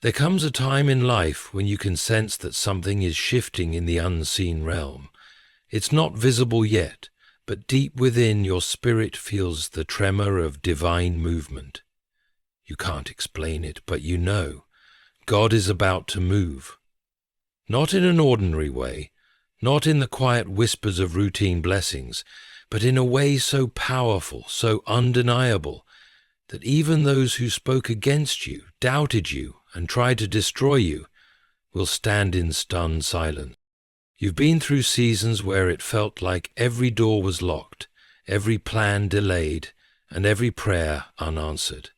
There comes a time in life when you can sense that something is shifting in the unseen realm. It's not visible yet, but deep within your spirit feels the tremor of divine movement. You can't explain it, but you know God is about to move. Not in an ordinary way, not in the quiet whispers of routine blessings, but in a way so powerful, so undeniable, that even those who spoke against you, doubted you, and tried to destroy you, will stand in stunned silence. You've been through seasons where it felt like every door was locked, every plan delayed, and every prayer unanswered.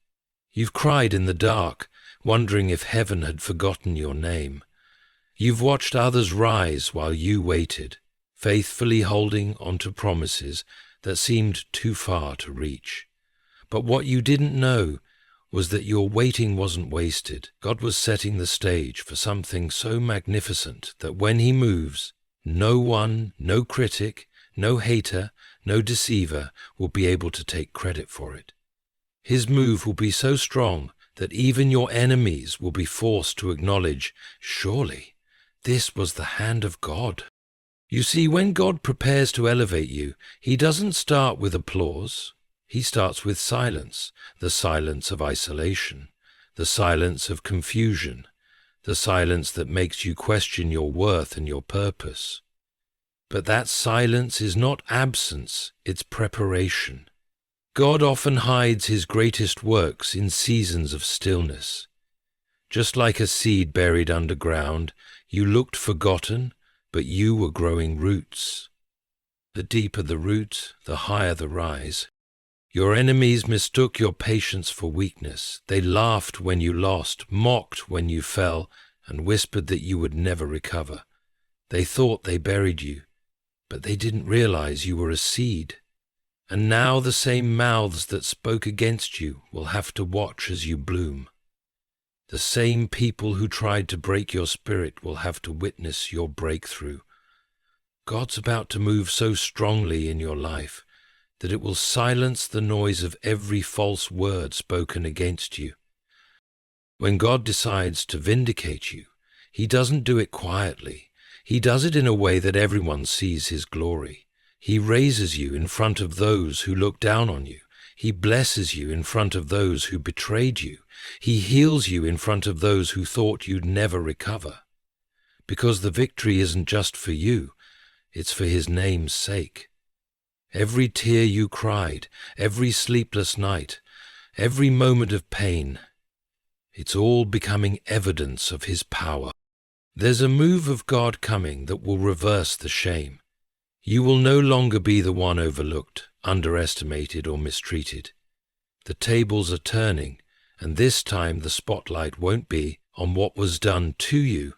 You've cried in the dark, wondering if heaven had forgotten your name. You've watched others rise while you waited, faithfully holding onto promises that seemed too far to reach. But what you didn't know was that your waiting wasn't wasted. God was setting the stage for something so magnificent that when He moves, no one, no critic, no hater, no deceiver will be able to take credit for it. His move will be so strong that even your enemies will be forced to acknowledge, surely, this was the hand of God. You see, when God prepares to elevate you, He doesn't start with applause. He starts with silence, the silence of isolation, the silence of confusion, the silence that makes you question your worth and your purpose. But that silence is not absence, it's preparation. God often hides His greatest works in seasons of stillness. Just like a seed buried underground, you looked forgotten, but you were growing roots. The deeper the root, the higher the rise. Your enemies mistook your patience for weakness. They laughed when you lost, mocked when you fell, and whispered that you would never recover. They thought they buried you, but they didn't realize you were a seed. And now the same mouths that spoke against you will have to watch as you bloom. The same people who tried to break your spirit will have to witness your breakthrough. God's about to move so strongly in your life that it will silence the noise of every false word spoken against you. When God decides to vindicate you, He doesn't do it quietly. He does it in a way that everyone sees His glory. He raises you in front of those who look down on you. He blesses you in front of those who betrayed you. He heals you in front of those who thought you'd never recover. Because the victory isn't just for you, it's for His name's sake. Every tear you cried, every sleepless night, every moment of pain, it's all becoming evidence of His power. There's a move of God coming that will reverse the shame. You will no longer be the one overlooked, underestimated, or mistreated. The tables are turning, and this time the spotlight won't be on what was done to you.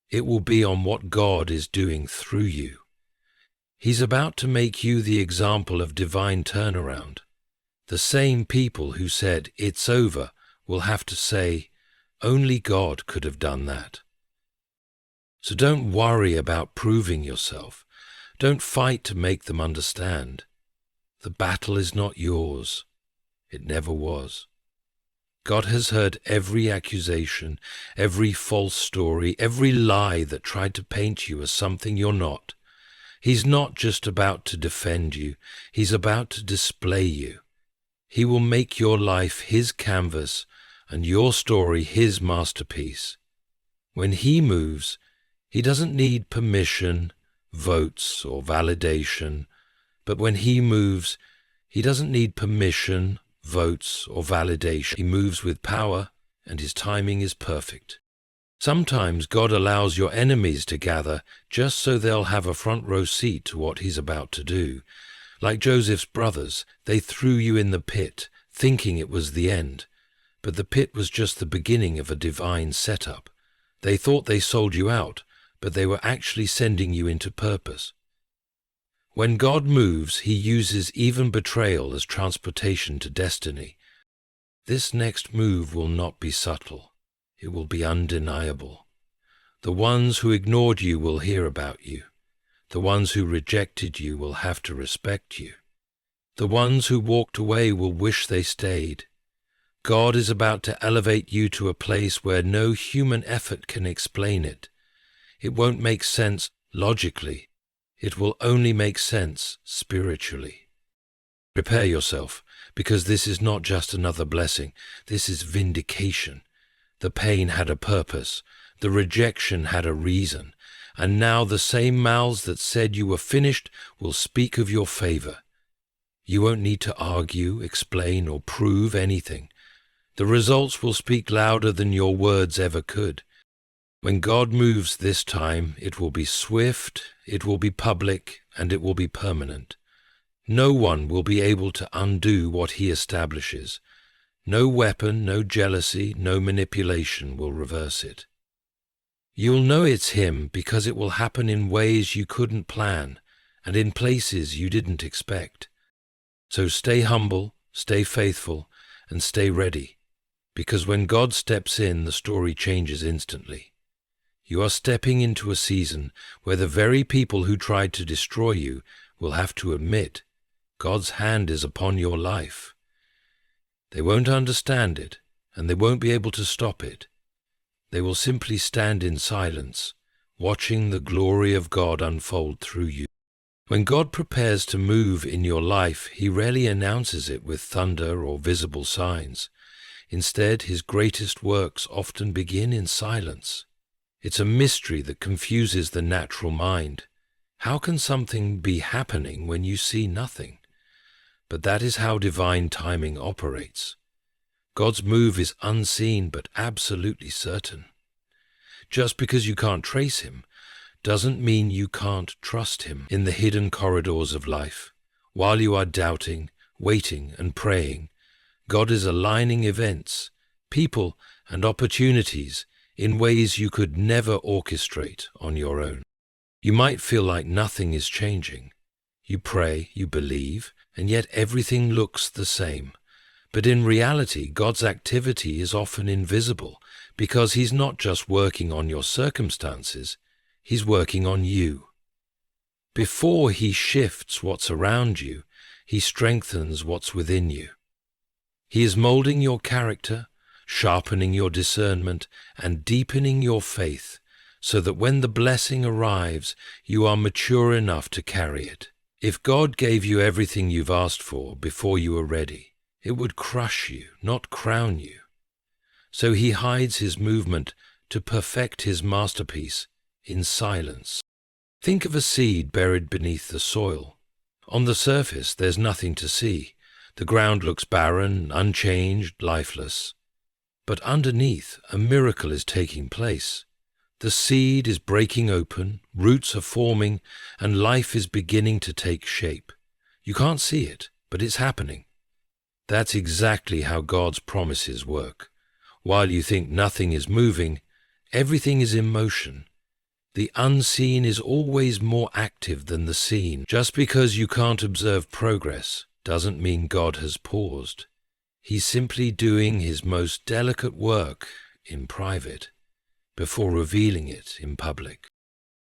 It will be on what God is doing through you. He's about to make you the example of divine turnaround. The same people who said, "It's over," will have to say, "Only God could have done that." So don't worry about proving yourself. Don't fight to make them understand. The battle is not yours. It never was. God has heard every accusation, every false story, every lie that tried to paint you as something you're not. He's not just about to defend you, He's about to display you. He will make your life His canvas and your story His masterpiece. When He moves, He doesn't need permission, votes, or validation. But when He moves, He doesn't need permission, votes, or validation. He moves with power, and His timing is perfect. Sometimes God allows your enemies to gather just so they'll have a front row seat to what He's about to do. Like Joseph's brothers, they threw you in the pit, thinking it was the end. But the pit was just the beginning of a divine setup. They thought they sold you out, but they were actually sending you into purpose. When God moves, He uses even betrayal as transportation to destiny. This next move will not be subtle. It will be undeniable. The ones who ignored you will hear about you. The ones who rejected you will have to respect you. The ones who walked away will wish they stayed. God is about to elevate you to a place where no human effort can explain it. It won't make sense logically. It will only make sense spiritually. Prepare yourself, because this is not just another blessing. This is vindication. The pain had a purpose. The rejection had a reason. And now the same mouths that said you were finished will speak of your favor. You won't need to argue, explain, or prove anything. The results will speak louder than your words ever could. When God moves this time, it will be swift, it will be public, and it will be permanent. No one will be able to undo what he establishes. No weapon, no jealousy, no manipulation will reverse it. You'll know it's him because it will happen in ways you couldn't plan and in places you didn't expect. So stay humble, stay faithful, and stay ready, because when God steps in, the story changes instantly. You are stepping into a season where the very people who tried to destroy you will have to admit God's hand is upon your life. They won't understand it, and they won't be able to stop it. They will simply stand in silence, watching the glory of God unfold through you. When God prepares to move in your life, he rarely announces it with thunder or visible signs. Instead, his greatest works often begin in silence. It's a mystery that confuses the natural mind. How can something be happening when you see nothing? But that is how divine timing operates. God's move is unseen but absolutely certain. Just because you can't trace him doesn't mean you can't trust him in the hidden corridors of life. While you are doubting, waiting, and praying, God is aligning events, people, and opportunities in ways you could never orchestrate on your own. You might feel like nothing is changing. You pray, you believe, and yet everything looks the same. But in reality, God's activity is often invisible because he's not just working on your circumstances, he's working on you. Before he shifts what's around you, he strengthens what's within you. He is molding your character, sharpening your discernment, and deepening your faith, so that when the blessing arrives, you are mature enough to carry it. If God gave you everything you've asked for before you were ready, it would crush you, not crown you. So he hides his movement to perfect his masterpiece in silence. Think of a seed buried beneath the soil. On the surface, there's nothing to see. The ground looks barren, unchanged, lifeless. But underneath, a miracle is taking place. The seed is breaking open, roots are forming, and life is beginning to take shape. You can't see it, but it's happening. That's exactly how God's promises work. While you think nothing is moving, everything is in motion. The unseen is always more active than the seen. Just because you can't observe progress doesn't mean God has paused. He's simply doing his most delicate work in private before revealing it in public.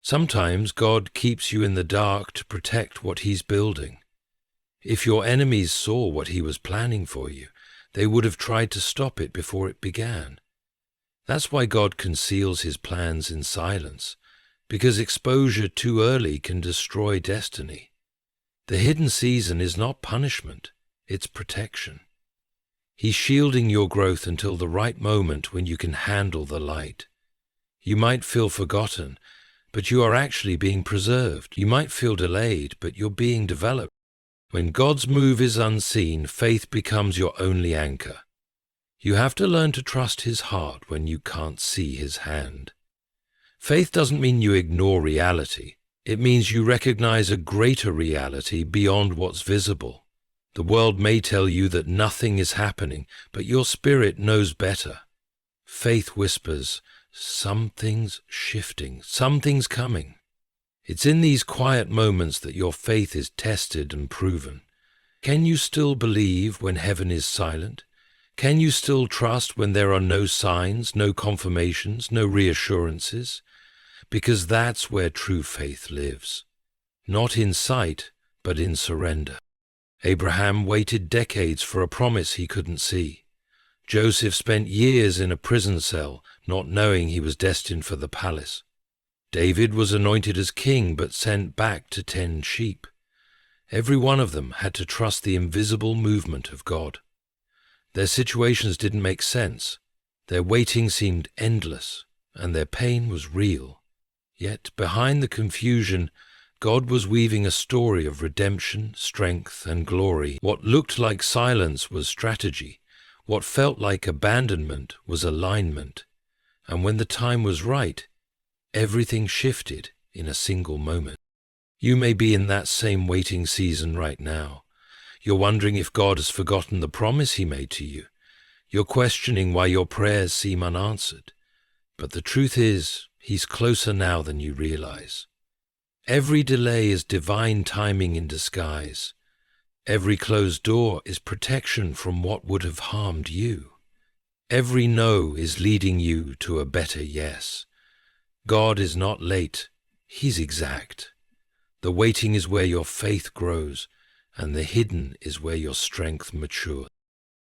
Sometimes God keeps you in the dark to protect what he's building. If your enemies saw what he was planning for you, they would have tried to stop it before it began. That's why God conceals his plans in silence, because exposure too early can destroy destiny. The hidden season is not punishment, it's protection. He's shielding your growth until the right moment when you can handle the light. You might feel forgotten, but you are actually being preserved. You might feel delayed, but you're being developed. When God's move is unseen, faith becomes your only anchor. You have to learn to trust his heart when you can't see his hand. Faith doesn't mean you ignore reality. It means you recognize a greater reality beyond what's visible. The world may tell you that nothing is happening, but your spirit knows better. Faith whispers, something's shifting, something's coming. It's in these quiet moments that your faith is tested and proven. Can you still believe when heaven is silent? Can you still trust when there are no signs, no confirmations, no reassurances? Because that's where true faith lives. Not in sight, but in surrender. Abraham waited decades for a promise he couldn't see. Joseph spent years in a prison cell, not knowing he was destined for the palace. David was anointed as king but sent back to tend sheep. Every one of them had to trust the invisible movement of God. Their situations didn't make sense. Their waiting seemed endless, and their pain was real. Yet behind the confusion, God was weaving a story of redemption, strength, and glory. What looked like silence was strategy. What felt like abandonment was alignment. And when the time was right, everything shifted in a single moment. You may be in that same waiting season right now. You're wondering if God has forgotten the promise He made to you. You're questioning why your prayers seem unanswered. But the truth is, He's closer now than you realize. Every delay is divine timing in disguise. Every closed door is protection from what would have harmed you. Every no is leading you to a better yes. God is not late, He's exact. The waiting is where your faith grows, and the hidden is where your strength matures.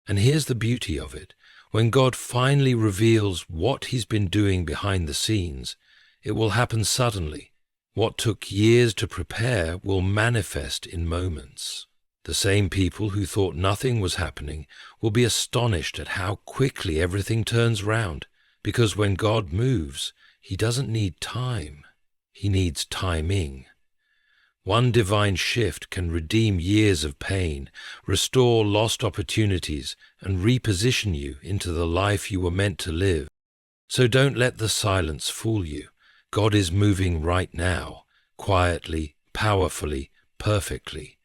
And here's the beauty of it. When God finally reveals what He's been doing behind the scenes, it will happen suddenly. What took years to prepare will manifest in moments. The same people who thought nothing was happening will be astonished at how quickly everything turns round, because when God moves, He doesn't need time. He needs timing. One divine shift can redeem years of pain, restore lost opportunities, and reposition you into the life you were meant to live. So don't let the silence fool you. God is moving right now, quietly, powerfully, perfectly.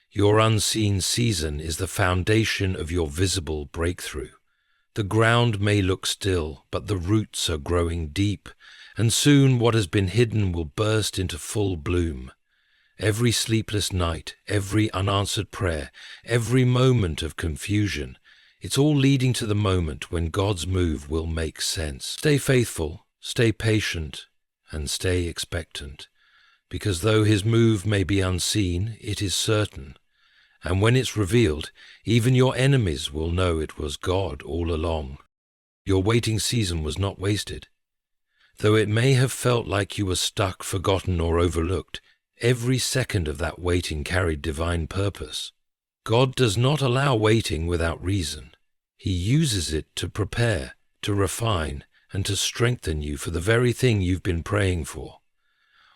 Your unseen season is the foundation of your visible breakthrough. The ground may look still, but the roots are growing deep, and soon what has been hidden will burst into full bloom. Every sleepless night, every unanswered prayer, every moment of confusion, it's all leading to the moment when God's move will make sense. Stay faithful, stay patient, and stay expectant, because though His move may be unseen, it is certain. And when it's revealed, even your enemies will know it was God all along. Your waiting season was not wasted. Though it may have felt like you were stuck, forgotten, or overlooked, every second of that waiting carried divine purpose. God does not allow waiting without reason. He uses it to prepare, to refine, and to strengthen you for the very thing you've been praying for.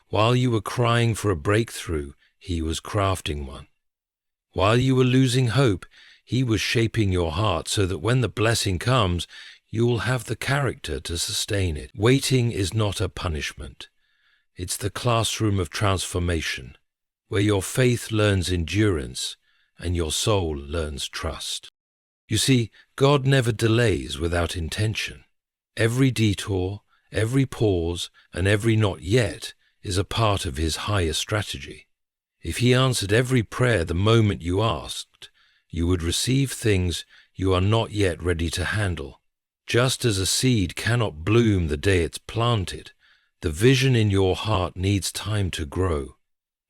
While you were crying for a breakthrough, He was crafting one. While you were losing hope, He was shaping your heart so that when the blessing comes, you will have the character to sustain it. Waiting is not a punishment. It's the classroom of transformation, where your faith learns endurance and your soul learns trust. You see, God never delays without intention. Every detour, every pause, and every not yet is a part of His higher strategy. If He answered every prayer the moment you asked, you would receive things you are not yet ready to handle. Just as a seed cannot bloom the day it's planted, the vision in your heart needs time to grow.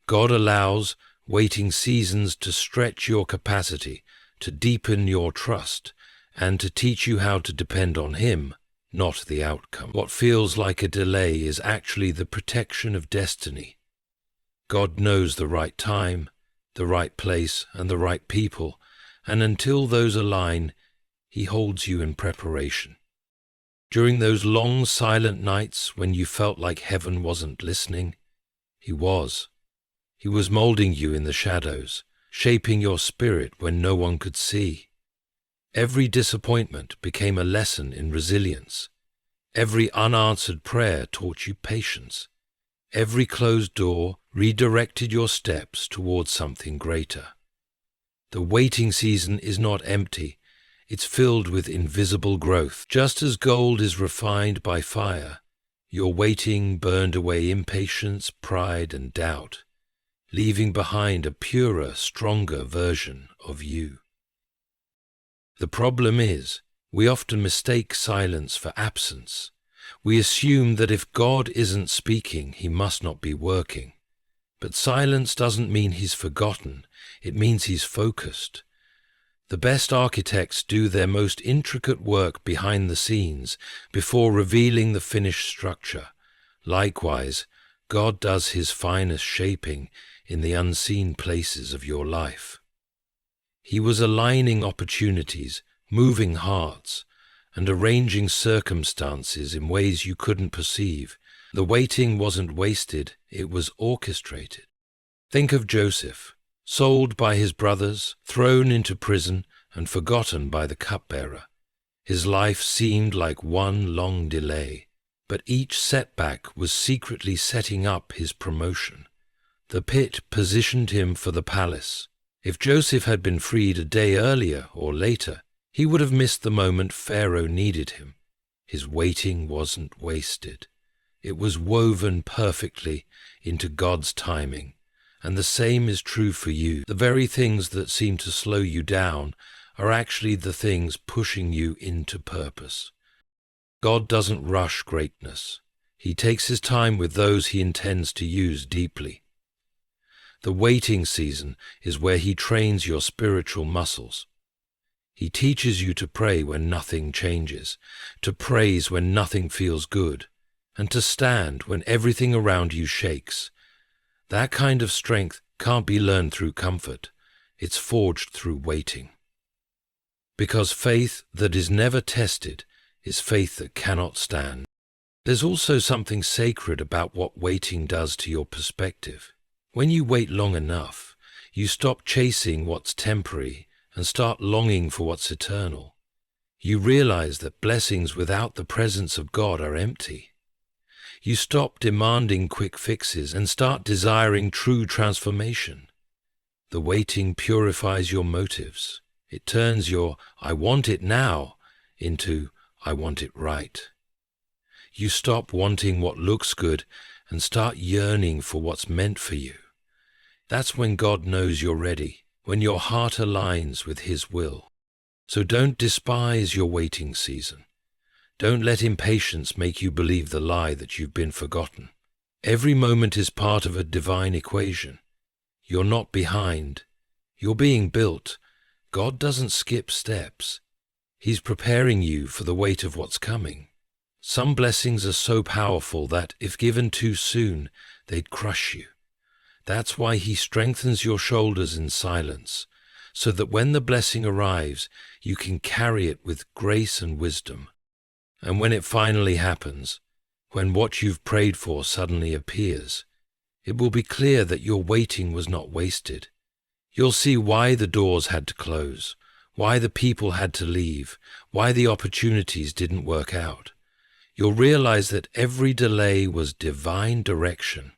God allows waiting seasons to stretch your capacity, to deepen your trust, and to teach you how to depend on Him, not the outcome. What feels like a delay is actually the protection of destiny. God knows the right time, the right place, and the right people, and until those align, He holds you in preparation. During those long silent nights when you felt like heaven wasn't listening, He was. He was molding you in the shadows, shaping your spirit when no one could see. Every disappointment became a lesson in resilience. Every unanswered prayer taught you patience. Every closed door redirected your steps towards something greater. The waiting season is not empty. It's filled with invisible growth. Just as gold is refined by fire, your waiting burned away impatience, pride, and doubt, leaving behind a purer, stronger version of you. The problem is, we often mistake silence for absence. We assume that if God isn't speaking, He must not be working. But silence doesn't mean He's forgotten. It means He's focused. The best architects do their most intricate work behind the scenes before revealing the finished structure. Likewise, God does his finest shaping in the unseen places of your life. He was aligning opportunities, moving hearts, and arranging circumstances in ways you couldn't perceive. The waiting wasn't wasted, it was orchestrated. Think of Joseph, sold by his brothers, thrown into prison, and forgotten by the cupbearer. His life seemed like one long delay, but each setback was secretly setting up his promotion. The pit positioned him for the palace. If Joseph had been freed a day earlier or later, he would have missed the moment Pharaoh needed him. His waiting wasn't wasted. It was woven perfectly into God's timing. And the same is true for you. The very things that seem to slow you down are actually the things pushing you into purpose. God doesn't rush greatness. He takes his time with those he intends to use deeply. The waiting season is where he trains your spiritual muscles. He teaches you to pray when nothing changes, to praise when nothing feels good, and to stand when everything around you shakes. That kind of strength can't be learned through comfort. It's forged through waiting. Because faith that is never tested is faith that cannot stand. There's also something sacred about what waiting does to your perspective. When you wait long enough, you stop chasing what's temporary and start longing for what's eternal. You realize that blessings without the presence of God are empty. You stop demanding quick fixes and start desiring true transformation. The waiting purifies your motives. It turns your "I want it now" into "I want it right." You stop wanting what looks good and start yearning for what's meant for you. That's when God knows you're ready, when your heart aligns with his will. So don't despise your waiting season. Don't let impatience make you believe the lie that you've been forgotten. Every moment is part of a divine equation. You're not behind. You're being built. God doesn't skip steps. He's preparing you for the weight of what's coming. Some blessings are so powerful that, if given too soon, they'd crush you. That's why he strengthens your shoulders in silence, so that when the blessing arrives, you can carry it with grace and wisdom. And when it finally happens, when what you've prayed for suddenly appears, it will be clear that your waiting was not wasted. You'll see why the doors had to close, why the people had to leave, why the opportunities didn't work out. You'll realize that every delay was divine direction.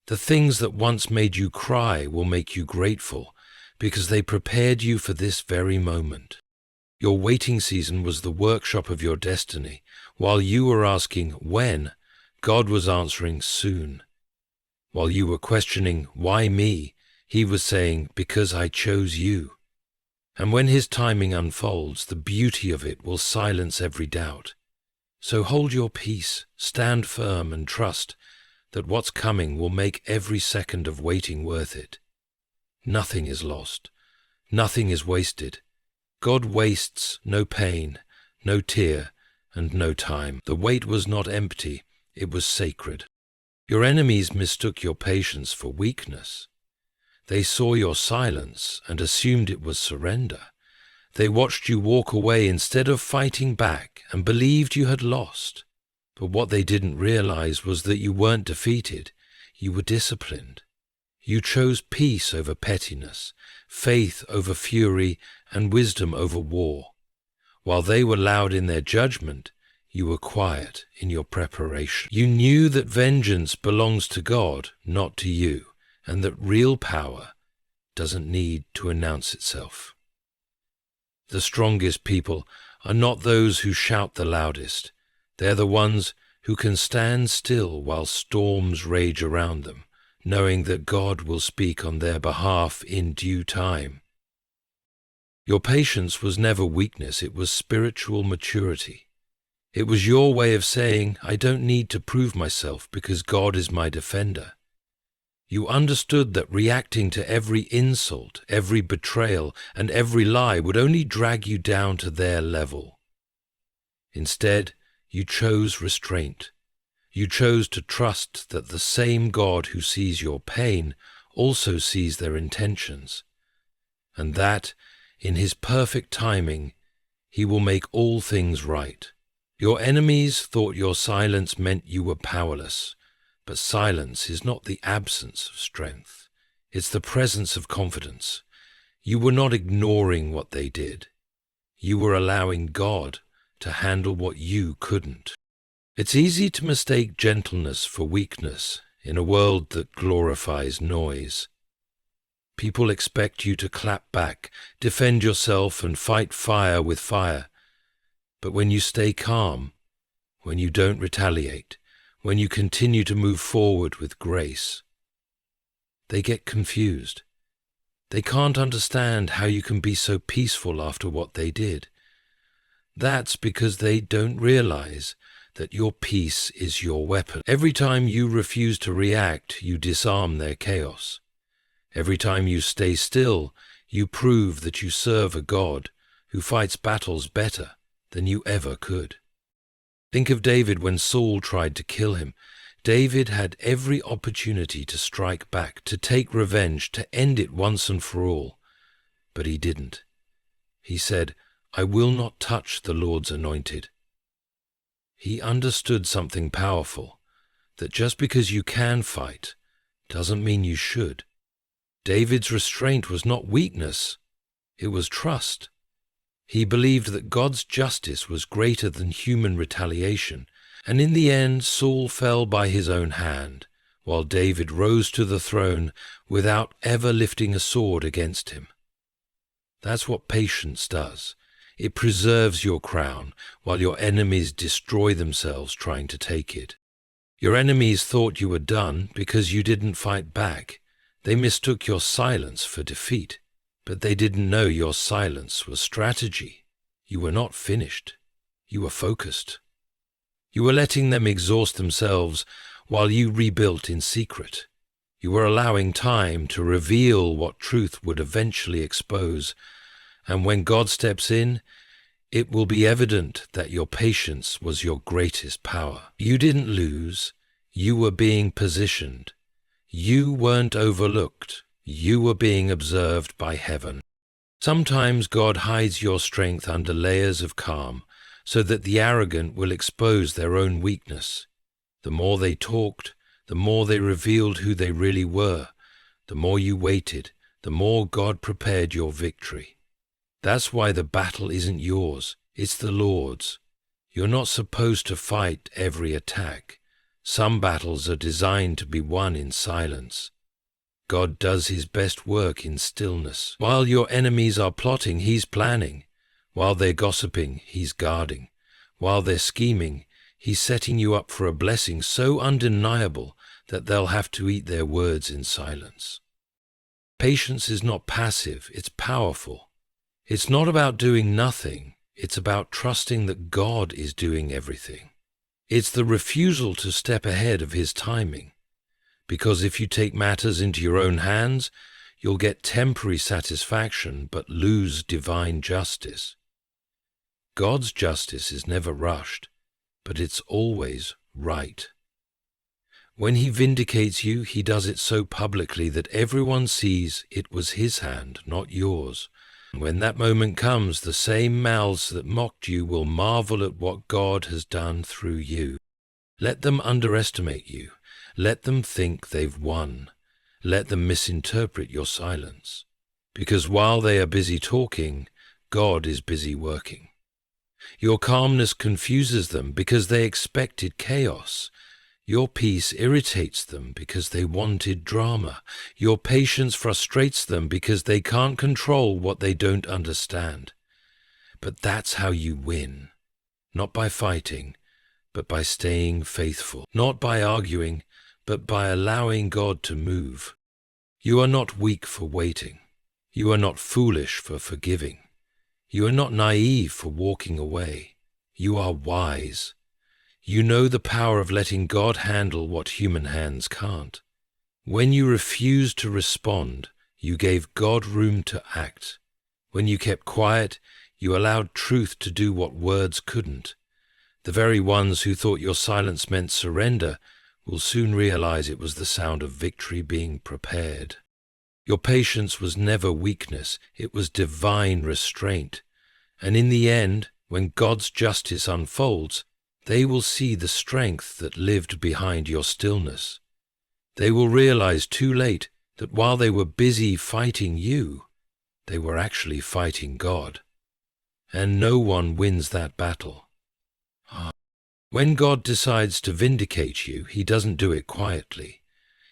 The things that once made you cry will make you grateful because they prepared you for this very moment. Your waiting season was the workshop of your destiny. While you were asking when, God was answering soon. While you were questioning why me, he was saying, because I chose you. And when his timing unfolds, the beauty of it will silence every doubt. So hold your peace, stand firm, and trust that what's coming will make every second of waiting worth it. Nothing is lost. Nothing is wasted. God wastes no pain, no tear, and no time. The wait was not empty, it was sacred. Your enemies mistook your patience for weakness. They saw your silence and assumed it was surrender. They watched you walk away instead of fighting back and believed you had lost. But what they didn't realize was that you weren't defeated, you were disciplined. You chose peace over pettiness, faith over fury, and wisdom over war. While they were loud in their judgment, you were quiet in your preparation. You knew that vengeance belongs to God, not to you, and that real power doesn't need to announce itself. The strongest people are not those who shout the loudest. They're the ones who can stand still while storms rage around them, knowing that God will speak on their behalf in due time. Your patience was never weakness, it was spiritual maturity. It was your way of saying, I don't need to prove myself because God is my defender. You understood that reacting to every insult, every betrayal, and every lie would only drag you down to their level. Instead, you chose restraint. You chose to trust that the same God who sees your pain also sees their intentions, and that, in his perfect timing, he will make all things right. Your enemies thought your silence meant you were powerless, but silence is not the absence of strength. It's the presence of confidence. You were not ignoring what they did. You were allowing God to handle what you couldn't. It's easy to mistake gentleness for weakness in a world that glorifies noise. People expect you to clap back, defend yourself, and fight fire with fire. But when you stay calm, when you don't retaliate, when you continue to move forward with grace, they get confused. They can't understand how you can be so peaceful after what they did. That's because they don't realize that your peace is your weapon. Every time you refuse to react, you disarm their chaos. Every time you stay still, you prove that you serve a God who fights battles better than you ever could. Think of David when Saul tried to kill him. David had every opportunity to strike back, to take revenge, to end it once and for all. But he didn't. He said, "I will not touch the Lord's anointed." He understood something powerful, that just because you can fight doesn't mean you should. David's restraint was not weakness, it was trust. He believed that God's justice was greater than human retaliation, and in the end Saul fell by his own hand, while David rose to the throne without ever lifting a sword against him. That's what patience does. It preserves your crown while your enemies destroy themselves trying to take it. Your enemies thought you were done because you didn't fight back. They mistook your silence for defeat, but they didn't know your silence was strategy. You were not finished. You were focused. You were letting them exhaust themselves while you rebuilt in secret. You were allowing time to reveal what truth would eventually expose. And when God steps in, it will be evident that your patience was your greatest power. You didn't lose. You were being positioned. You weren't overlooked. You were being observed by heaven. Sometimes God hides your strength under layers of calm so that the arrogant will expose their own weakness. The more they talked, the more they revealed who they really were. The more you waited, the more God prepared your victory. That's why the battle isn't yours, it's the Lord's. You're not supposed to fight every attack. Some battles are designed to be won in silence. God does his best work in stillness. While your enemies are plotting, he's planning. While they're gossiping, he's guarding. While they're scheming, he's setting you up for a blessing so undeniable that they'll have to eat their words in silence. Patience is not passive, it's powerful. It's not about doing nothing, it's about trusting that God is doing everything. It's the refusal to step ahead of his timing. Because if you take matters into your own hands, you'll get temporary satisfaction but lose divine justice. God's justice is never rushed, but it's always right. When he vindicates you, he does it so publicly that everyone sees it was his hand, not yours. When that moment comes, the same mouths that mocked you will marvel at what God has done through you. Let them underestimate you. Let them think they've won. Let them misinterpret your silence. Because while they are busy talking, God is busy working. Your calmness confuses them because they expected chaos. Your peace irritates them because they wanted drama. Your patience frustrates them because they can't control what they don't understand. But that's how you win. Not by fighting, but by staying faithful. Not by arguing, but by allowing God to move. You are not weak for waiting. You are not foolish for forgiving. You are not naive for walking away. You are wise. You know the power of letting God handle what human hands can't. When you refused to respond, you gave God room to act. When you kept quiet, you allowed truth to do what words couldn't. The very ones who thought your silence meant surrender will soon realize it was the sound of victory being prepared. Your patience was never weakness, it was divine restraint. And in the end, when God's justice unfolds, they will see the strength that lived behind your stillness. They will realize too late that while they were busy fighting you, they were actually fighting God. And no one wins that battle. When God decides to vindicate you, he doesn't do it quietly.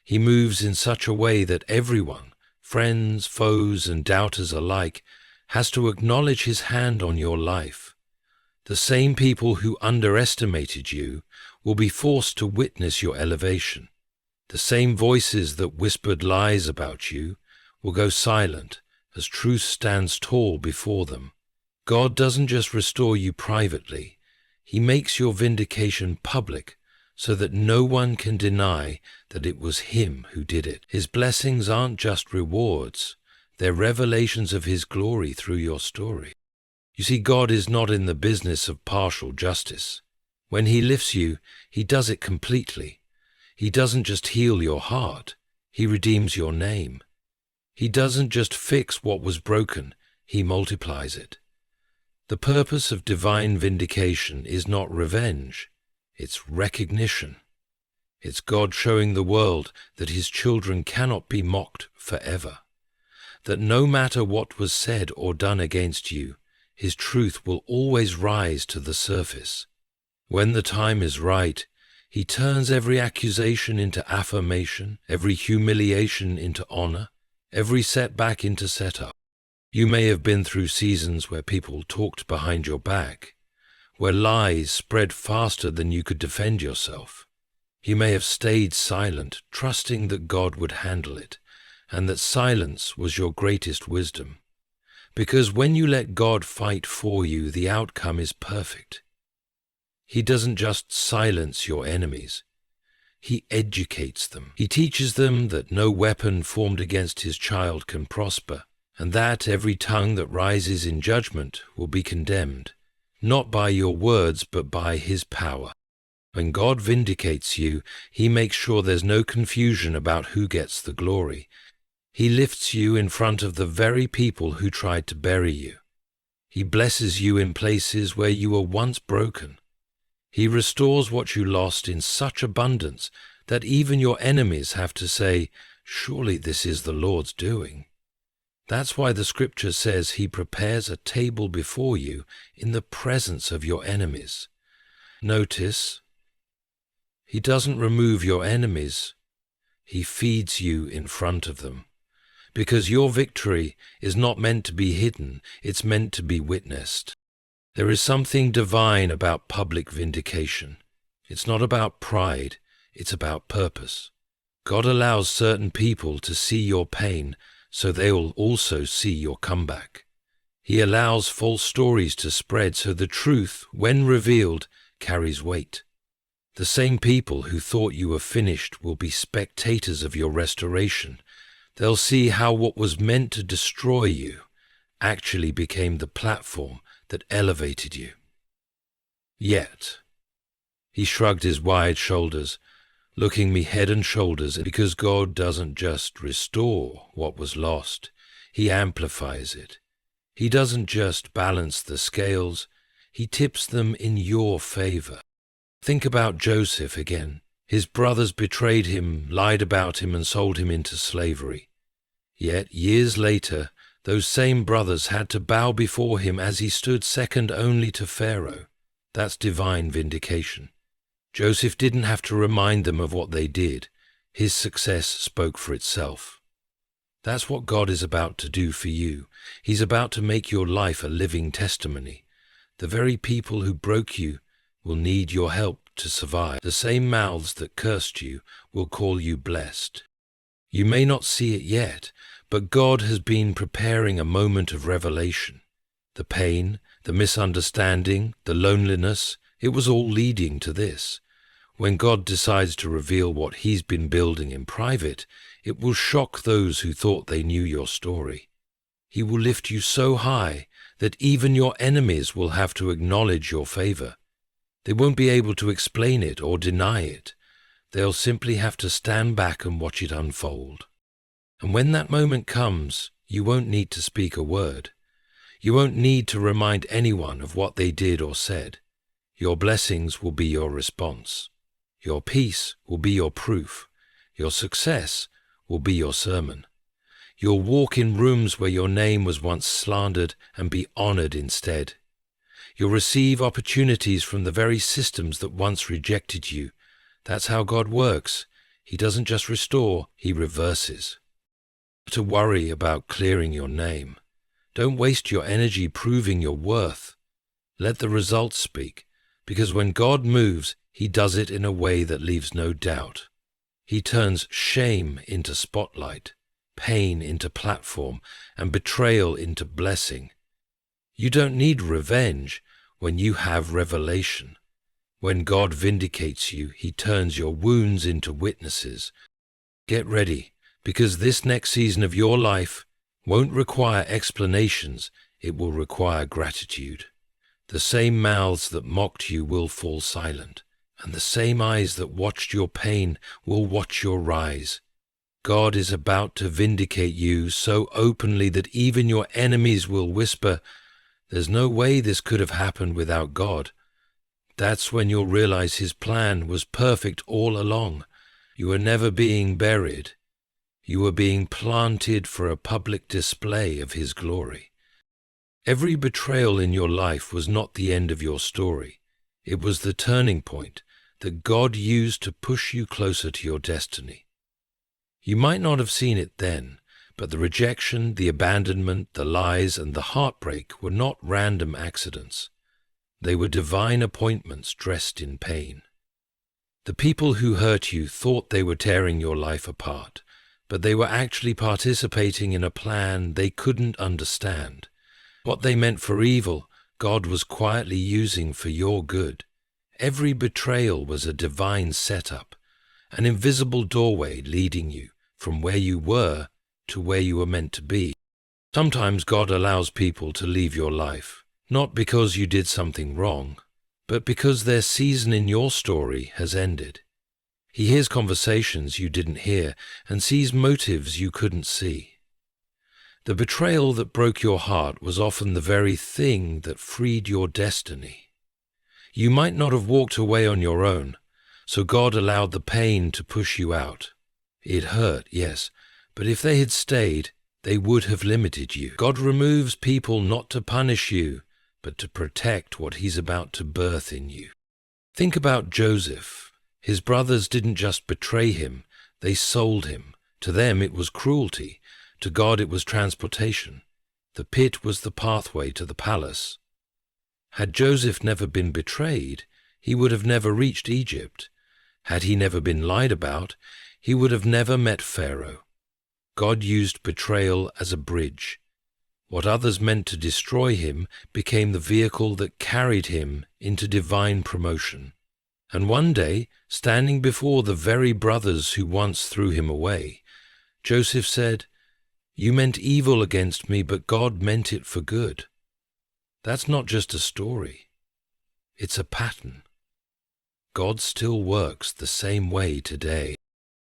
He moves in such a way that everyone, friends, foes, and doubters alike, has to acknowledge his hand on your life. The same people who underestimated you will be forced to witness your elevation. The same voices that whispered lies about you will go silent as truth stands tall before them. God doesn't just restore you privately, he makes your vindication public so that no one can deny that it was him who did it. His blessings aren't just rewards, they're revelations of his glory through your story. You see, God is not in the business of partial justice. When he lifts you, he does it completely. He doesn't just heal your heart, he redeems your name. He doesn't just fix what was broken, he multiplies it. The purpose of divine vindication is not revenge, it's recognition. It's God showing the world that his children cannot be mocked forever, that no matter what was said or done against you, his truth will always rise to the surface. When the time is right, he turns every accusation into affirmation, every humiliation into honor, every setback into setup. You may have been through seasons where people talked behind your back, where lies spread faster than you could defend yourself. You may have stayed silent, trusting that God would handle it, and that silence was your greatest wisdom. Because when you let God fight for you, the outcome is perfect. He doesn't just silence your enemies. He educates them. He teaches them that no weapon formed against his child can prosper, and that every tongue that rises in judgment will be condemned, not by your words, but by his power. When God vindicates you, he makes sure there's no confusion about who gets the glory. He lifts you in front of the very people who tried to bury you. He blesses you in places where you were once broken. He restores what you lost in such abundance that even your enemies have to say, "Surely this is the Lord's doing." That's why the scripture says he prepares a table before you in the presence of your enemies. Notice, he doesn't remove your enemies, he feeds you in front of them. Because your victory is not meant to be hidden, it's meant to be witnessed. There is something divine about public vindication. It's not about pride, it's about purpose. God allows certain people to see your pain so they will also see your comeback. He allows false stories to spread so the truth, when revealed, carries weight. The same people who thought you were finished will be spectators of your restoration. They'll see how what was meant to destroy you actually became the platform that elevated you. Yet, he shrugged his wide shoulders, looking me head and shoulders, because God doesn't just restore what was lost, he amplifies it. He doesn't just balance the scales, he tips them in your favor. Think about Joseph again. His brothers betrayed him, lied about him, and sold him into slavery. Yet, years later, those same brothers had to bow before him as he stood second only to Pharaoh. That's divine vindication. Joseph didn't have to remind them of what they did. His success spoke for itself. That's what God is about to do for you. He's about to make your life a living testimony. The very people who broke you will need your help to survive. The same mouths that cursed you will call you blessed. You may not see it yet, but God has been preparing a moment of revelation. The pain, the misunderstanding, the loneliness, it was all leading to this. When God decides to reveal what He's been building in private, it will shock those who thought they knew your story. He will lift you so high that even your enemies will have to acknowledge your favor. They won't be able to explain it or deny it. They'll simply have to stand back and watch it unfold. And when that moment comes, you won't need to speak a word. You won't need to remind anyone of what they did or said. Your blessings will be your response. Your peace will be your proof. Your success will be your sermon. You'll walk in rooms where your name was once slandered and be honored instead. You'll receive opportunities from the very systems that once rejected you. That's how God works. He doesn't just restore, He reverses. To worry about clearing your name. Don't waste your energy proving your worth. Let the results speak, because when God moves, He does it in a way that leaves no doubt. He turns shame into spotlight, pain into platform, and betrayal into blessing. You don't need revenge when you have revelation. When God vindicates you, He turns your wounds into witnesses. Get ready, because this next season of your life won't require explanations, it will require gratitude. The same mouths that mocked you will fall silent, and the same eyes that watched your pain will watch your rise. God is about to vindicate you so openly that even your enemies will whisper, "There's no way this could have happened without God." That's when you'll realize His plan was perfect all along. You were never being buried. You were being planted for a public display of His glory. Every betrayal in your life was not the end of your story. It was the turning point that God used to push you closer to your destiny. You might not have seen it then, but the rejection, the abandonment, the lies, and the heartbreak were not random accidents. They were divine appointments dressed in pain. The people who hurt you thought they were tearing your life apart, but they were actually participating in a plan they couldn't understand. What they meant for evil, God was quietly using for your good. Every betrayal was a divine setup, an invisible doorway leading you from where you were to where you were meant to be. Sometimes God allows people to leave your life, not because you did something wrong, but because their season in your story has ended. He hears conversations you didn't hear and sees motives you couldn't see. The betrayal that broke your heart was often the very thing that freed your destiny. You might not have walked away on your own, so God allowed the pain to push you out. It hurt, yes, but if they had stayed, they would have limited you. God removes people not to punish you, but to protect what He's about to birth in you. Think about Joseph. His brothers didn't just betray him, they sold him. To them it was cruelty. To God it was transportation. The pit was the pathway to the palace. Had Joseph never been betrayed, he would have never reached Egypt. Had he never been lied about, he would have never met Pharaoh. God used betrayal as a bridge. What others meant to destroy him became the vehicle that carried him into divine promotion. And one day, standing before the very brothers who once threw him away, Joseph said, "You meant evil against me, but God meant it for good." That's not just a story. It's a pattern. God still works the same way today.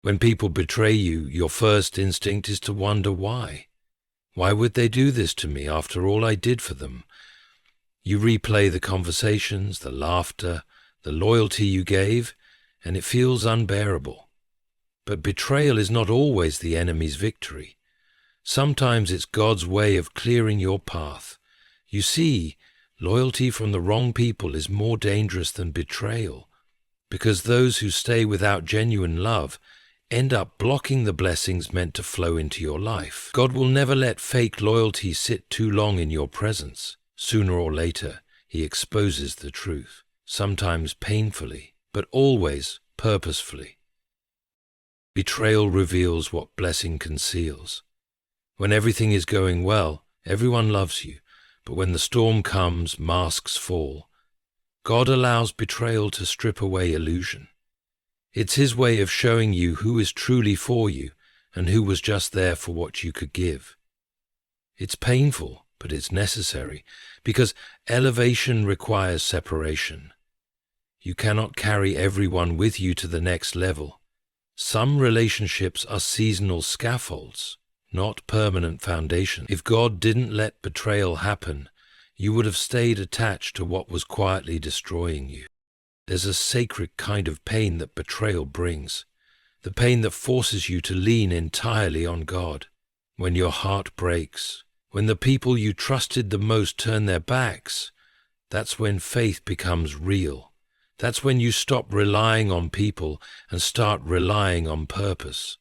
When people betray you, your first instinct is to wonder why. Why would they do this to me after all I did for them? You replay the conversations, the laughter, the loyalty you gave, and it feels unbearable. But betrayal is not always the enemy's victory. Sometimes it's God's way of clearing your path. You see, loyalty from the wrong people is more dangerous than betrayal, because those who stay without genuine love end up blocking the blessings meant to flow into your life. God will never let fake loyalty sit too long in your presence. Sooner or later, He exposes the truth, sometimes painfully, but always purposefully. Betrayal reveals what blessing conceals. When everything is going well, everyone loves you, but when the storm comes, masks fall. God allows betrayal to strip away illusion. It's his way of showing you who is truly for you and who was just there for what you could give. It's painful, but it's necessary, because elevation requires separation. You cannot carry everyone with you to the next level. Some relationships are seasonal scaffolds, not permanent foundation. If God didn't let betrayal happen, you would have stayed attached to what was quietly destroying you. There's a sacred kind of pain that betrayal brings, the pain that forces you to lean entirely on God. When your heart breaks, when the people you trusted the most turn their backs, that's when faith becomes real. That's when you stop relying on people and start relying on purpose.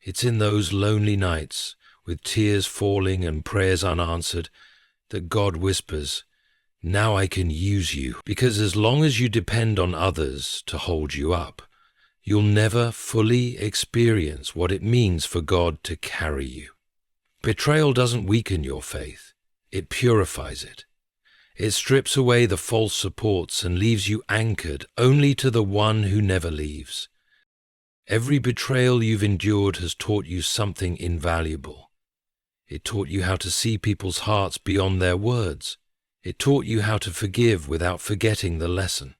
It's in those lonely nights, with tears falling and prayers unanswered, that God whispers, "Now I can use you," because as long as you depend on others to hold you up, you'll never fully experience what it means for God to carry you. Betrayal doesn't weaken your faith, it purifies it. It strips away the false supports and leaves you anchored only to the one who never leaves. Every betrayal you've endured has taught you something invaluable. It taught you how to see people's hearts beyond their words. It taught you how to forgive without forgetting the lesson.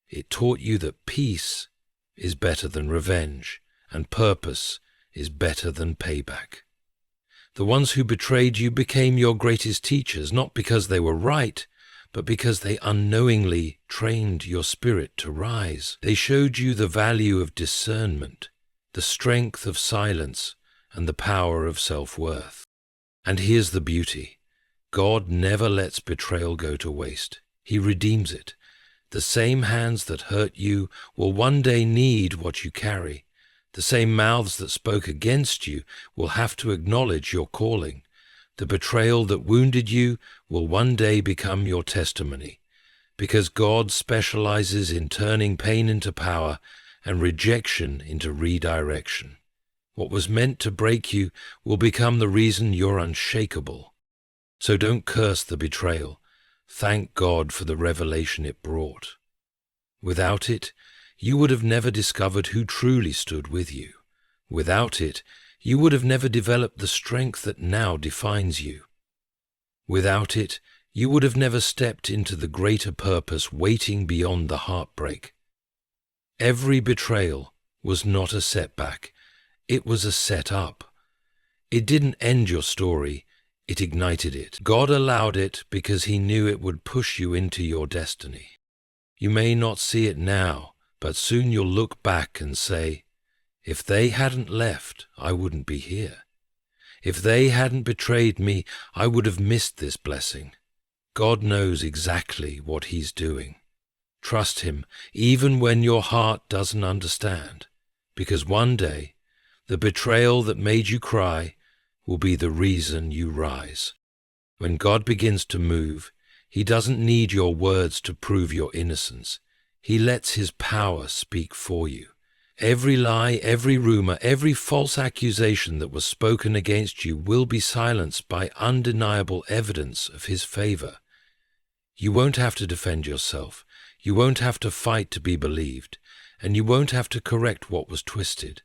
It taught you that peace is better than revenge, and purpose is better than payback. The ones who betrayed you became your greatest teachers, not because they were right, but because they unknowingly trained your spirit to rise. They showed you the value of discernment, the strength of silence, and the power of self-worth. And here's the beauty. God never lets betrayal go to waste. He redeems it. The same hands that hurt you will one day need what you carry. The same mouths that spoke against you will have to acknowledge your calling. The betrayal that wounded you will one day become your testimony, because God specializes in turning pain into power and rejection into redirection. What was meant to break you will become the reason you're unshakable. So don't curse the betrayal. Thank God for the revelation it brought. Without it, you would have never discovered who truly stood with you. Without it, you would have never developed the strength that now defines you. Without it, you would have never stepped into the greater purpose waiting beyond the heartbreak. Every betrayal was not a setback, it was a set-up. It didn't end your story, it ignited it. God allowed it because He knew it would push you into your destiny. You may not see it now, but soon you'll look back and say, if they hadn't left, I wouldn't be here. If they hadn't betrayed me, I would have missed this blessing. God knows exactly what He's doing. Trust Him, even when your heart doesn't understand, because one day, the betrayal that made you cry will be the reason you rise. When God begins to move, He doesn't need your words to prove your innocence. He lets His power speak for you. Every lie, every rumor, every false accusation that was spoken against you will be silenced by undeniable evidence of His favor. You won't have to defend yourself. You won't have to fight to be believed, and you won't have to correct what was twisted.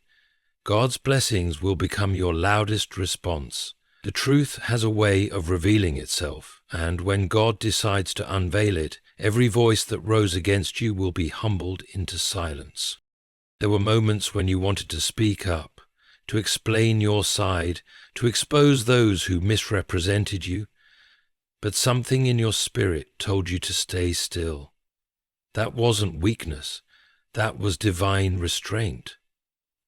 God's blessings will become your loudest response. The truth has a way of revealing itself, and when God decides to unveil it, every voice that rose against you will be humbled into silence. There were moments when you wanted to speak up, to explain your side, to expose those who misrepresented you, but something in your spirit told you to stay still. That wasn't weakness, that was divine restraint.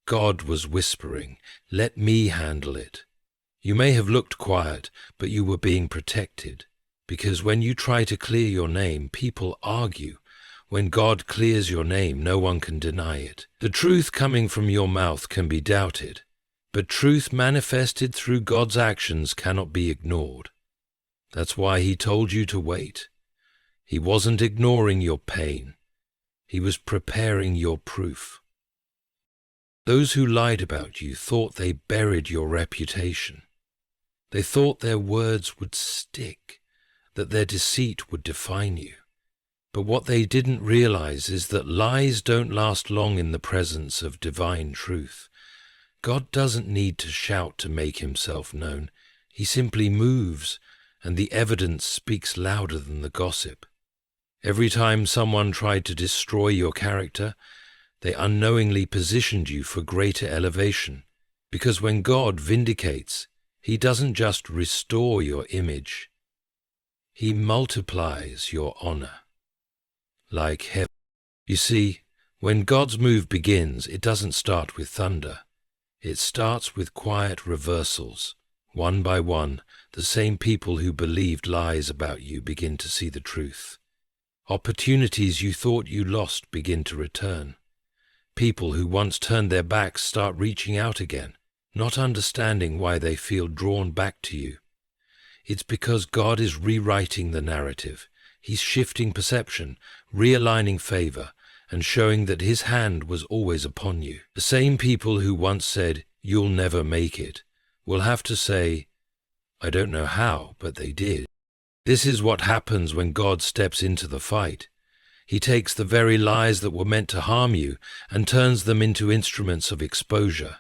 God was whispering, "Let me handle it." You may have looked quiet, but you were being protected, because when you try to clear your name, people argue. When God clears your name, no one can deny it. The truth coming from your mouth can be doubted, but truth manifested through God's actions cannot be ignored. That's why He told you to wait. He wasn't ignoring your pain. He was preparing your proof. Those who lied about you thought they buried your reputation. They thought their words would stick, that their deceit would define you. But what they didn't realize is that lies don't last long in the presence of divine truth. God doesn't need to shout to make himself known. He simply moves, and the evidence speaks louder than the gossip. Every time someone tried to destroy your character, they unknowingly positioned you for greater elevation. Because when God vindicates, he doesn't just restore your image. He multiplies your honor. Like heaven. You see, when God's move begins, it doesn't start with thunder. It starts with quiet reversals. One by one, the same people who believed lies about you begin to see the truth. Opportunities you thought you lost begin to return. People who once turned their backs start reaching out again, not understanding why they feel drawn back to you. It's because God is rewriting the narrative. He's shifting perception, realigning favor, and showing that his hand was always upon you. The same people who once said, "You'll never make it," will have to say, "I don't know how, but they did." This is what happens when God steps into the fight. He takes the very lies that were meant to harm you and turns them into instruments of exposure.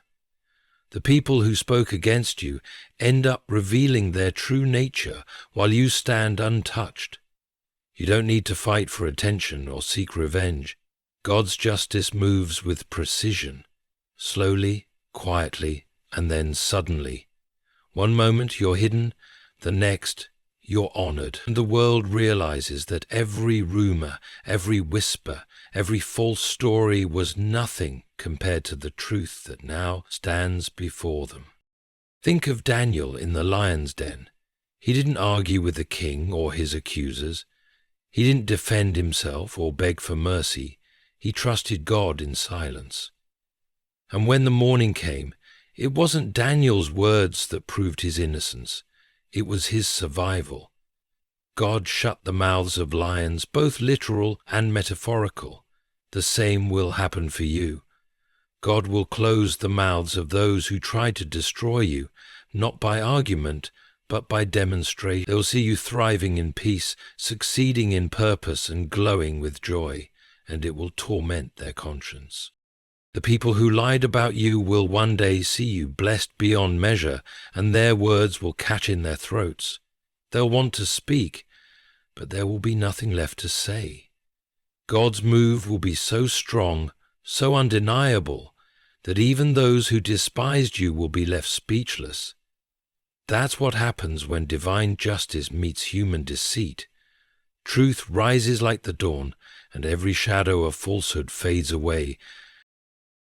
The people who spoke against you end up revealing their true nature while you stand untouched. You don't need to fight for attention or seek revenge. God's justice moves with precision, slowly, quietly, and then suddenly. One moment you're hidden, the next you're honored. And the world realizes that every rumor, every whisper, every false story was nothing compared to the truth that now stands before them. Think of Daniel in the lion's den. He didn't argue with the king or his accusers. He didn't defend himself or beg for mercy. He trusted God in silence. And when the morning came, it wasn't Daniel's words that proved his innocence. It was his survival. God shut the mouths of lions, both literal and metaphorical. The same will happen for you. God will close the mouths of those who try to destroy you, not by argument, but by demonstration. They'll see you thriving in peace, succeeding in purpose, and glowing with joy, and it will torment their conscience. The people who lied about you will one day see you blessed beyond measure, and their words will catch in their throats. They'll want to speak, but there will be nothing left to say. God's move will be so strong, so undeniable, that even those who despised you will be left speechless. That's what happens when divine justice meets human deceit. Truth rises like the dawn, and every shadow of falsehood fades away.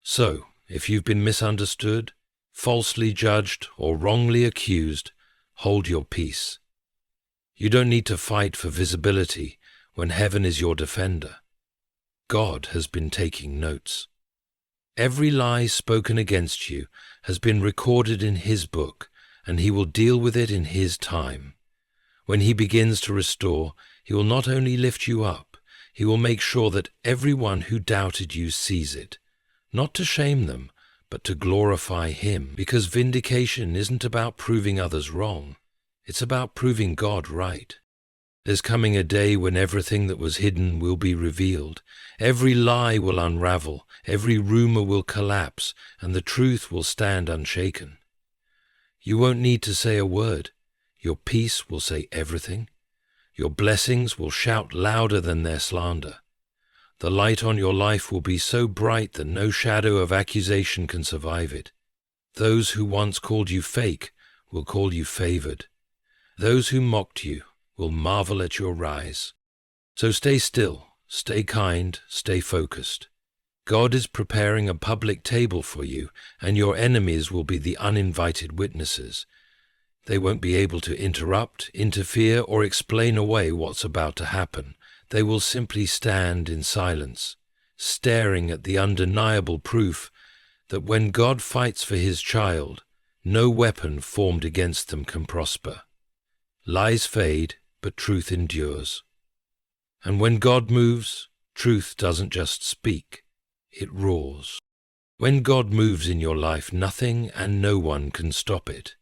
So, if you've been misunderstood, falsely judged, or wrongly accused, hold your peace. You don't need to fight for visibility when heaven is your defender. God has been taking notes. Every lie spoken against you has been recorded in his book, and he will deal with it in his time. When he begins to restore, he will not only lift you up, he will make sure that everyone who doubted you sees it, not to shame them, but to glorify him, because vindication isn't about proving others wrong, it's about proving God right. There's coming a day when everything that was hidden will be revealed, every lie will unravel, every rumor will collapse, and the truth will stand unshaken. You won't need to say a word. Your peace will say everything. Your blessings will shout louder than their slander. The light on your life will be so bright that no shadow of accusation can survive it. Those who once called you fake will call you favored. Those who mocked you will marvel at your rise. So stay still, stay kind, stay focused. God is preparing a public table for you, and your enemies will be the uninvited witnesses. They won't be able to interrupt, interfere, or explain away what's about to happen. They will simply stand in silence, staring at the undeniable proof that when God fights for his child, no weapon formed against them can prosper. Lies fade, but truth endures. And when God moves, truth doesn't just speak. It roars. When God moves in your life, nothing and no one can stop it.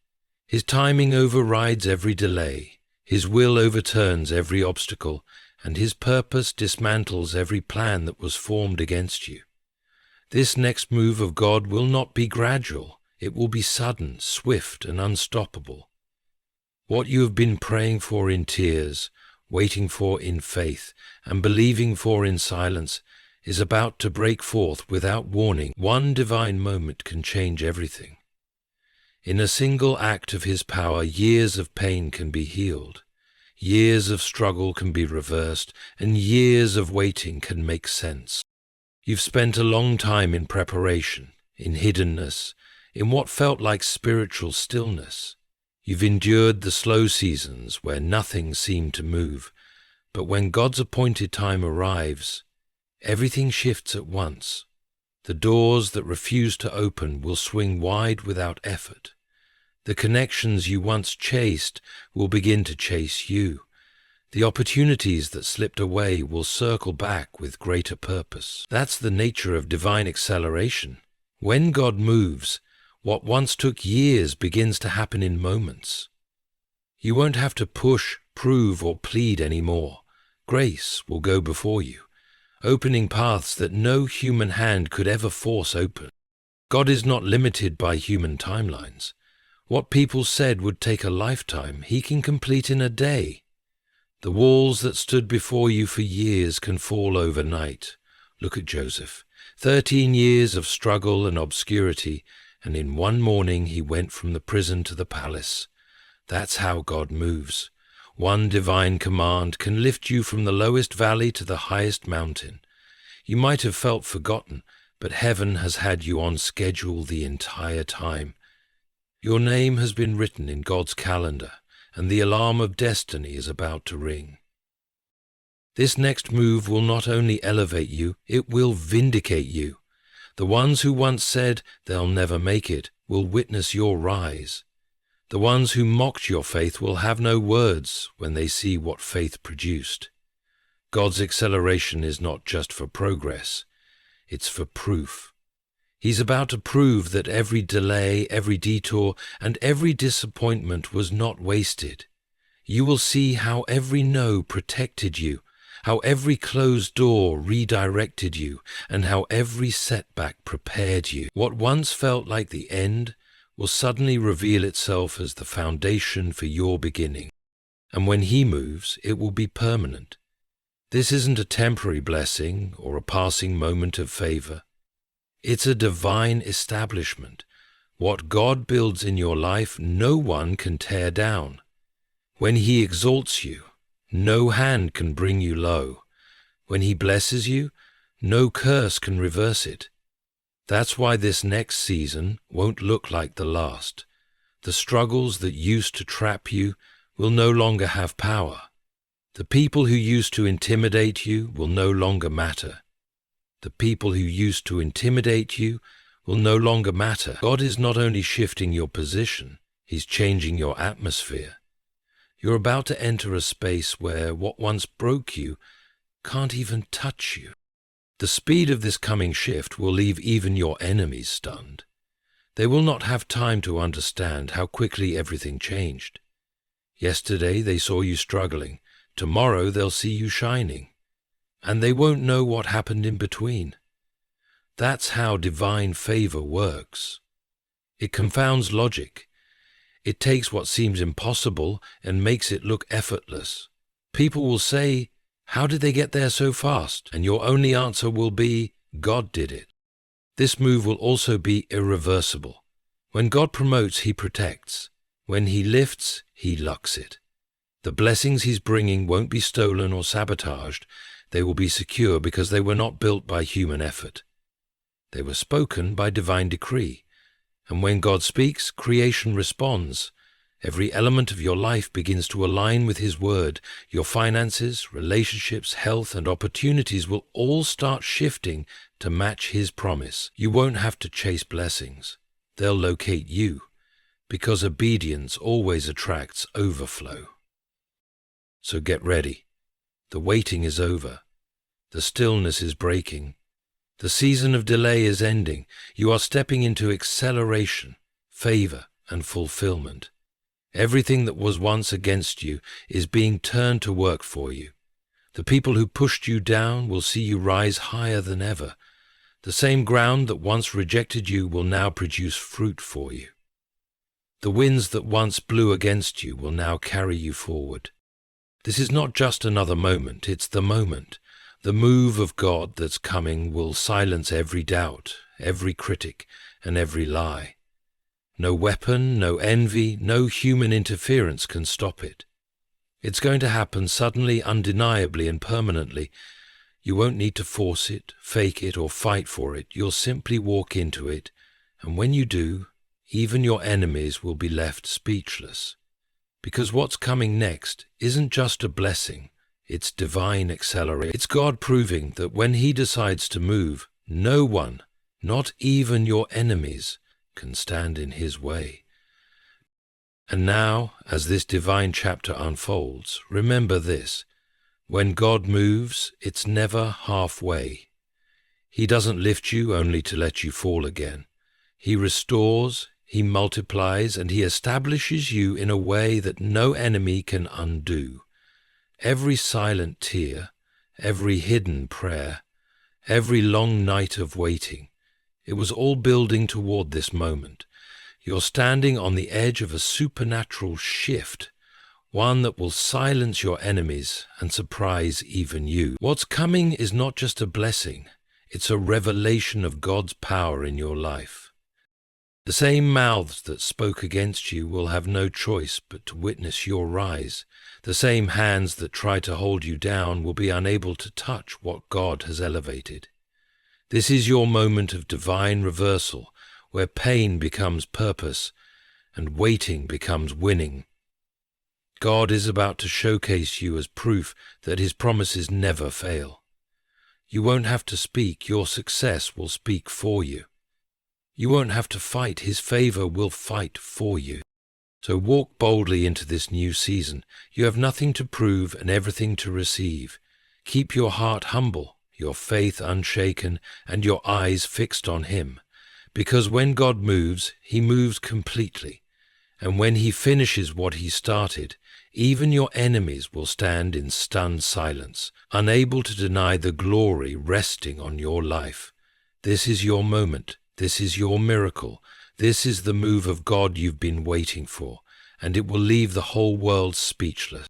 His timing overrides every delay. His will overturns every obstacle, and his purpose dismantles every plan that was formed against you. This next move of God will not be gradual. It will be sudden, swift, and unstoppable. What you have been praying for in tears, waiting for in faith, and believing for in silence is about to break forth without warning. One divine moment can change everything. In a single act of his power, years of pain can be healed, years of struggle can be reversed, and years of waiting can make sense. You've spent a long time in preparation, in hiddenness, in what felt like spiritual stillness. You've endured the slow seasons where nothing seemed to move, but when God's appointed time arrives, everything shifts at once. The doors that refuse to open will swing wide without effort. The connections you once chased will begin to chase you. The opportunities that slipped away will circle back with greater purpose. That's the nature of divine acceleration. When God moves, what once took years begins to happen in moments. You won't have to push, prove, or plead anymore. Grace will go before you, opening paths that no human hand could ever force open. God is not limited by human timelines. What people said would take a lifetime, he can complete in a day. The walls that stood before you for years can fall overnight. Look at Joseph. 13 years of struggle and obscurity, and in one morning he went from the prison to the palace. That's how God moves. One divine command can lift you from the lowest valley to the highest mountain. You might have felt forgotten, but heaven has had you on schedule the entire time. Your name has been written in God's calendar, and the alarm of destiny is about to ring. This next move will not only elevate you, it will vindicate you. The ones who once said they'll never make it will witness your rise. The ones who mocked your faith will have no words when they see what faith produced. God's acceleration is not just for progress, it's for proof. He's about to prove that every delay, every detour, and every disappointment was not wasted. You will see how every no protected you, how every closed door redirected you, and how every setback prepared you. What once felt like the end will suddenly reveal itself as the foundation for your beginning. And when he moves, it will be permanent. This isn't a temporary blessing or a passing moment of favor. It's a divine establishment. What God builds in your life, no one can tear down. When he exalts you, no hand can bring you low. When he blesses you, no curse can reverse it. That's why this next season won't look like the last. The struggles that used to trap you will no longer have power. The people who used to intimidate you will no longer matter. The people who used to intimidate you will no longer matter. God is not only shifting your position, he's changing your atmosphere. You're about to enter a space where what once broke you can't even touch you. The speed of this coming shift will leave even your enemies stunned. They will not have time to understand how quickly everything changed. Yesterday they saw you struggling. Tomorrow they'll see you shining. And they won't know what happened in between. That's how divine favor works. It confounds logic. It takes what seems impossible and makes it look effortless. People will say, "How did they get there so fast?" And your only answer will be, "God did it." This move will also be irreversible. When God promotes, he protects. When he lifts, he lucks it. The blessings he's bringing won't be stolen or sabotaged. They will be secure because they were not built by human effort. They were spoken by divine decree. And when God speaks, creation responds. Every element of your life begins to align with his word. Your finances, relationships, health, and opportunities will all start shifting to match his promise. You won't have to chase blessings. They'll locate you, because obedience always attracts overflow. So get ready. The waiting is over. The stillness is breaking. The season of delay is ending. You are stepping into acceleration, favor, and fulfillment. Everything that was once against you is being turned to work for you. The people who pushed you down will see you rise higher than ever. The same ground that once rejected you will now produce fruit for you. The winds that once blew against you will now carry you forward. This is not just another moment, it's the moment. The move of God that's coming will silence every doubt, every critic, and every lie. No weapon, no envy, no human interference can stop it. It's going to happen suddenly, undeniably, and permanently. You won't need to force it, fake it, or fight for it. You'll simply walk into it, and when you do, even your enemies will be left speechless. Because what's coming next isn't just a blessing, it's divine acceleration. It's God proving that when He decides to move, no one, not even your enemies, can stand in His way. And now, as this divine chapter unfolds, remember this: when God moves, it's never halfway. He doesn't lift you only to let you fall again. He restores, He multiplies, and He establishes you in a way that no enemy can undo. Every silent tear, every hidden prayer, every long night of waiting, it was all building toward this moment. You're standing on the edge of a supernatural shift, one that will silence your enemies and surprise even you. What's coming is not just a blessing, it's a revelation of God's power in your life. The same mouths that spoke against you will have no choice but to witness your rise. The same hands that tried to hold you down will be unable to touch what God has elevated. This is your moment of divine reversal, where pain becomes purpose and waiting becomes winning. God is about to showcase you as proof that His promises never fail. You won't have to speak, your success will speak for you. You won't have to fight, His favor will fight for you. So walk boldly into this new season. You have nothing to prove and everything to receive. Keep your heart humble, your faith unshaken, and your eyes fixed on Him. Because when God moves, He moves completely. And when He finishes what He started, even your enemies will stand in stunned silence, unable to deny the glory resting on your life. This is your moment. This is your miracle. This is the move of God you've been waiting for, and it will leave the whole world speechless.